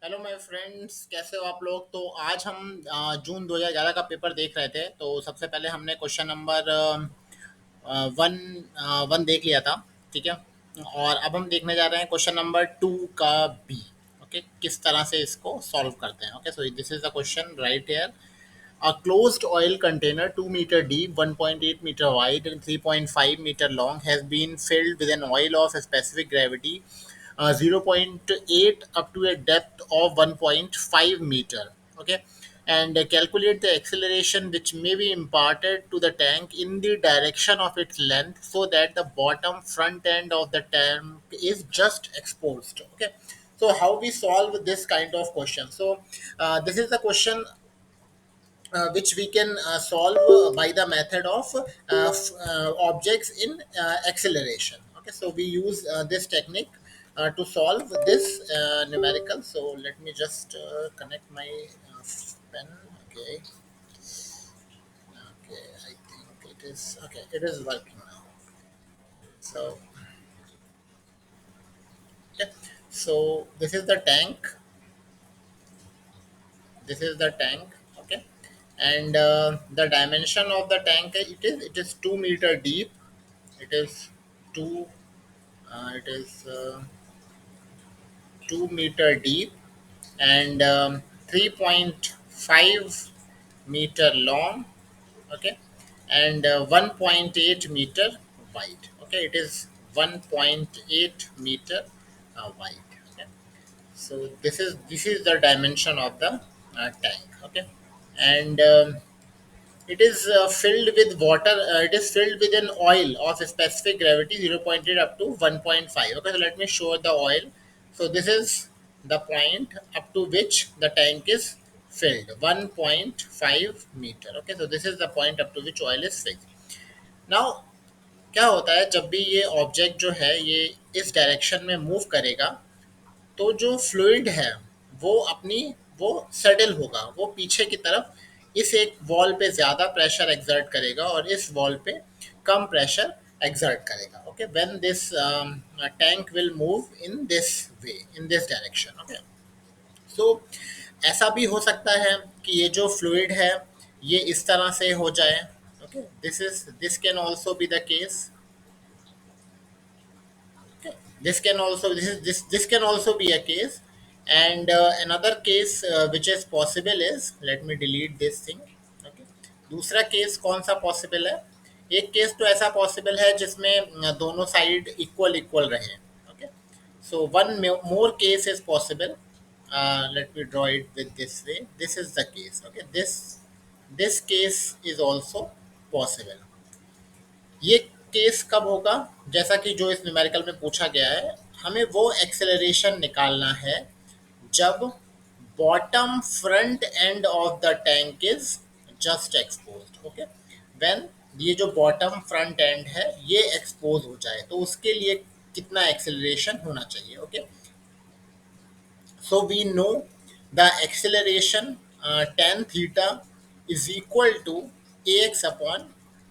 Hello my friends, कैसे हो आप लोग। तो आज हम जून 2011 का पेपर देख रहे थे। तो सबसे पहले हमने क्वेश्चन नंबर वन वन देख लिया था। ठीक है। और अब हम देखने जा रहे हैं क्वेश्चन नंबर टू का बी। ओके, किस तरह से इसको सॉल्व करते हैं। Okay, so this is the question right here. A closed oil container 2 meter deep, 1.8 meter wide, and 3.5 meter long has been filled with an oil of a specific gravity 0.8 up to a depth of 1.5 meter. Okay, and calculate the acceleration which may be imparted to the tank in the direction of its length so that the bottom front end of the tank is just exposed. Okay, so how we solve this kind of question. So this is the question which we can solve by the method of objects in acceleration. Okay, so we use this technique to solve this numerical. So let me just connect my pen. Okay, okay, I think it is okay. It is working now. So okay, so this is the tank. This is the tank. Okay, and the dimension of the tank, it is 2 meter deep. It is two it is 2 meter deep, and 3.5 meter long. Okay, and 1.8 meter wide. Okay, it is 1.8 meter wide. Okay, so this is the dimension of the tank. Okay, and it is filled with water. It is filled with an oil of a specific gravity 0.8 up to 1.5. Okay, so let me show the oil. So this is the point up to which the tank is filled, 1.5 meter. Okay, so this is the point up to which oil is filled. Now क्या होता है, जब भी ये object जो है ये इस डायरेक्शन में मूव करेगा, तो जो फ्लूइड है वो अपनी वो सेटल होगा, वो पीछे की तरफ इस एक वॉल पे ज़्यादा प्रेशर एक्सर्ट करेगा और इस वॉल पे कम प्रेशर एक्सर्ट करेगा। Okay, when this tank will move in this way, in this direction. Okay, so ऐसा भी हो सकता है कि ये जो फ्लूइड है ये इस तरह से हो जाए। Okay, this can also be the case. Okay. This can also be a case, and another case which is possible is, let me delete this thing. Okay. दूसरा केस कौन सा पॉसिबल है? एक केस तो ऐसा पॉसिबल है जिसमें दोनों साइड इक्वल इक्वल रहे। Okay, so one more case is possible. Let me draw it with this way. This is the case. Okay, this case is also possible. ये केस कब होगा? जैसा कि जो इस न्यूमेरिकल में पूछा गया है, हमें वो एक्सेलरेशन निकालना है जब bottom front end of the tank is just exposed. Okay, when ये जो बॉटम फ्रंट एंड है ये एक्सपोज हो जाए, तो उसके लिए कितना एक्सेलरेशन होना चाहिए। Okay, so we know the acceleration tan theta is equal to ax upon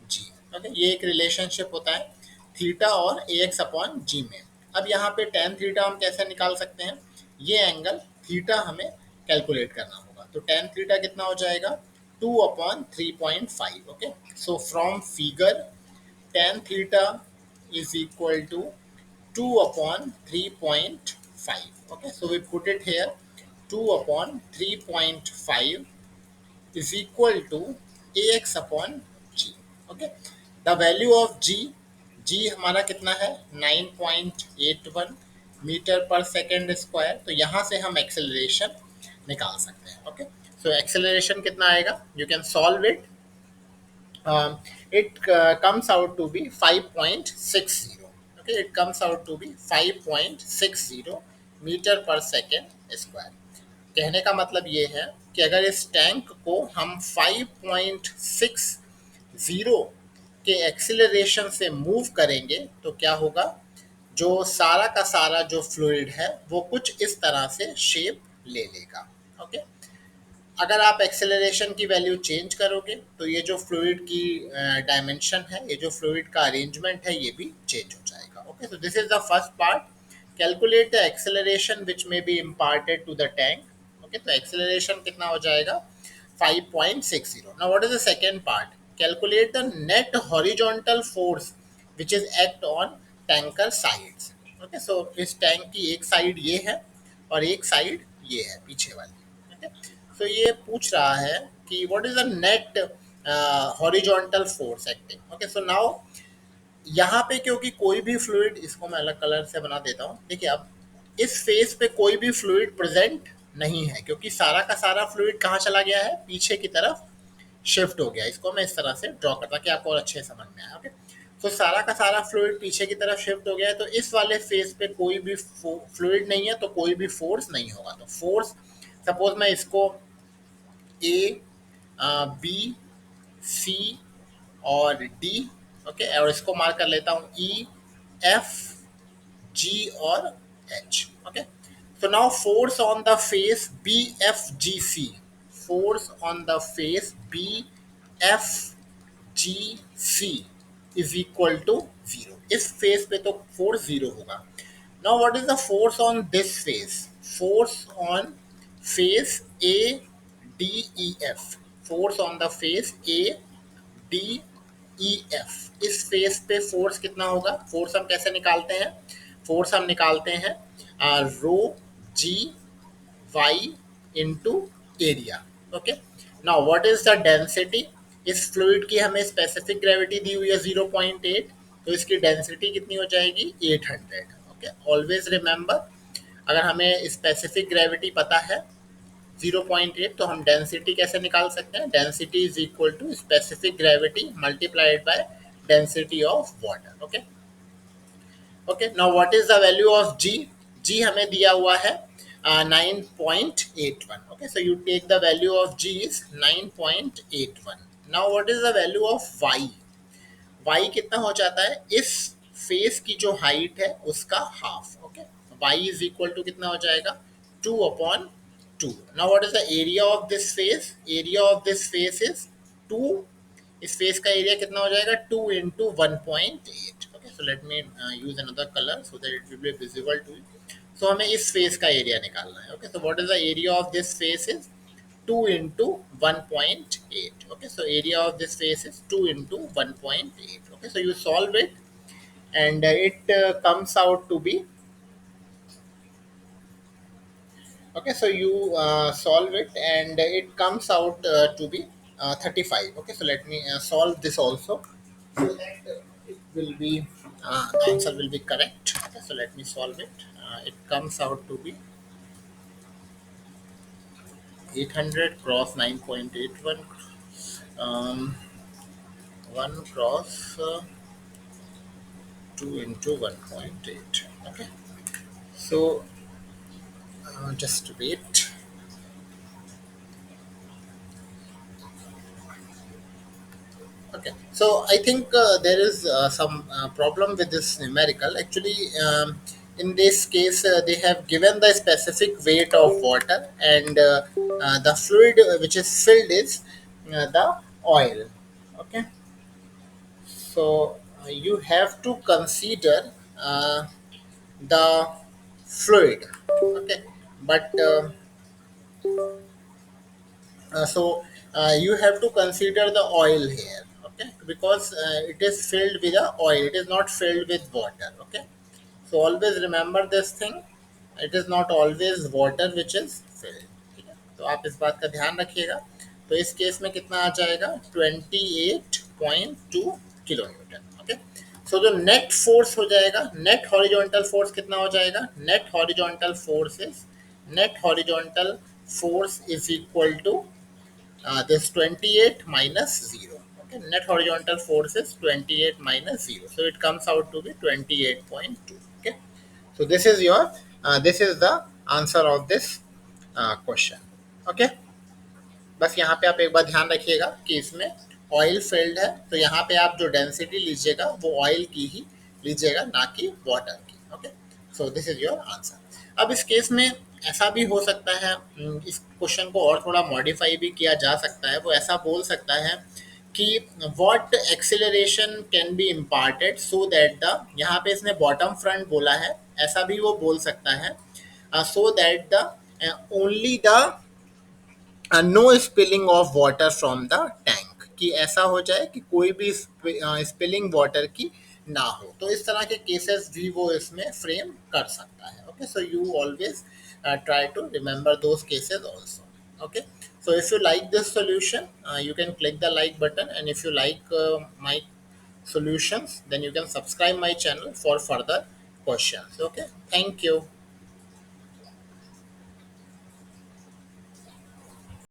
g। Okay, ये एक रिलेशनशिप होता है थीटा और ax अपॉन g में। अब यहाँ पे tan थीटा हम कैसे निकाल सकते हैं? ये एंगल थीटा हमें कैलकुलेट करना होगा। तो tan थीटा कितना हो जाएगा? 2/3.5। Okay, so from figure tan theta is equal to 2 upon 3.5। Okay, so we put it here, 2 upon 3.5 is equal to ax upon g। Okay, the value of g हमारा कितना है? 9.81 metre पर second square. तो यहाँ से हम acceleration निकाल सकते हैं। ओके, सो एक्सेलरेशन कितना आएगा? You can solve it. It comes out to be 5.60। Okay, it comes out to be 5.60 metre पर सेकेंड स्क्वायर। कहने का मतलब ये है कि अगर इस टैंक को हम 5.60 के एक्सीलरेशन से मूव करेंगे तो क्या होगा? जो सारा का सारा जो फ्लूइड है वो कुछ इस तरह से शेप ले लेगा। ओके, अगर आप एक्सेलरेशन की वैल्यू चेंज करोगे तो ये जो फ्लूइड की डायमेंशन है, ये जो फ्लूइड का अरेंजमेंट है, ये भी चेंज हो जाएगा। Okay, so this is the first part calculate the acceleration which may be imparted to the tank. Okay, तो एक्सेलरेशन कितना हो जाएगा 5.60। Now what is the second part, calculate the net horizontal force which is act on tanker sides. Okay, so इस tank की एक side ये है और एक साइड ये है पीछे वाली। ओके, सो ये पूछ रहा है कि what is the net horizontal force acting. Okay, so now यहाँ पे क्योंकि कोई भी फ्लूइड, इसको मैं अलग कलर से बना देता हूँ। देखिए अब इस फेस पे कोई भी फ्लूइड प्रेजेंट नहीं है क्योंकि सारा का सारा फ्लूइड कहाँ चला गया है, पीछे की तरफ शिफ्ट हो गया। इसको मैं इस तरह से ड्रॉ करता कि आपको और अच्छे समझ में आए। ओके, तो सारा का सारा फ्लूइड पीछे की तरफ शिफ्ट हो गया है, तो इस वाले फेस पे कोई भी फ्लूइड नहीं है, तो कोई भी फोर्स नहीं होगा। तो फोर्स, सपोज मैं इसको ए, बी, सी और डी, ओके, और इसको मार्क कर लेता हूँ ई, एफ, जी और H. Okay, so now force on the face BFGC, force on the face BFGC is equal to 0। इस फेस पे तो फोर्स 0 होगा। now what is the force on this face, force on face ADEF, force on the face ADEF, इस face पे force कितना होगा, force हम कैसे निकालते हैं, फोर्स हम निकालते हैं rho g y into area. Okay, now what is the density, इस फ्लूइड की हमें स्पेसिफिक ग्रेविटी दी हुई है 0.8, तो इसकी डेंसिटी कितनी हो जाएगी 800। ओके, ऑलवेज रिमेंबर, अगर हमें स्पेसिफिक ग्रेविटी पता है 0.8, तो हम डेंसिटी कैसे निकाल सकते हैं, density is equal to specific gravity multiplied by density of water. Okay, okay, now what is the value of g, g हमें दिया हुआ है 9.81। Okay, so you take the value of g is 9.81। Now what is the value of y, y कितना हो जाता है, इस face की जो हाइट है उसका half. Okay, y is equal to कितना हो जाएगा 2/2। Now what is the area of this face, area of this face is 2, इस फेस का एरिया कितना हो जाएगा 2 into 1.8। Okay, so let me use another colour so that it will be visible to you. So हमें इस face का area निकालना है। Okay, so what is the area of this face is 2 into 1.8। Okay, so area of this face is 2 into 1.8। Okay, so you solve it and it comes out to be, okay, so you solve it and it comes out to be 35। Okay, so let me solve this also so that it will be the answer will be correct। Okay, so let me solve it, it comes out to be 800 cross 9.81, um, 1 cross 2 into 1.8। Okay, so just wait। Okay, so I think there is some problem with this numerical actually. In this case they have given the specific weight of water and the fluid which is filled is the oil। Okay, so you have to consider the fluid। Okay, but you have to consider the oil here। Okay, because it is filled with the oil, it is not filled with water। Okay, so always remember this thing, it is not always water which is filled। ठीक है, तो आप इस बात का ध्यान रखिएगा। तो इस केस में कितना आ जाएगा 28.2 किलोमीटर। ओके, सो जो नेट फोर्स हो जाएगा, नेट हॉरिजॉन्टल फोर्स कितना हो जाएगा, net horizontal force is, net horizontal force is equal to this 28 minus 0। Okay, net horizontal force is 28 minus 0, so it comes out to be 28.2। Okay, so this is your this is the answer of this question। Okay, बस यहाँ पे आप एक बार ध्यान रखिएगा कि इसमें oil field है, तो यहाँ पे आप जो डेंसिटी लीजिएगा वो ऑयल की ही लीजिएगा, ना कि वाटर की। Okay, so this is your answer. अब इस केस में ऐसा भी हो सकता है, इस क्वेश्चन को और थोड़ा मॉडिफाई भी किया जा सकता है। वो ऐसा बोल सकता है कि what acceleration can be imparted so that the, यहाँ पे इसने bottom front बोला है, ऐसा भी वो बोल सकता है, so that the only the no spilling of water from the tank, कि ऐसा हो जाए कि कोई भी स्पिलिंग वाटर की ना हो। तो इस तरह के केसेस भी वो इसमें फ्रेम कर सकता है। Okay, so you always try to remember those cases also. Okay, so if you like this solution, you can click the like button, and if you like my solutions, then you can subscribe my channel for further questions. Okay, thank you.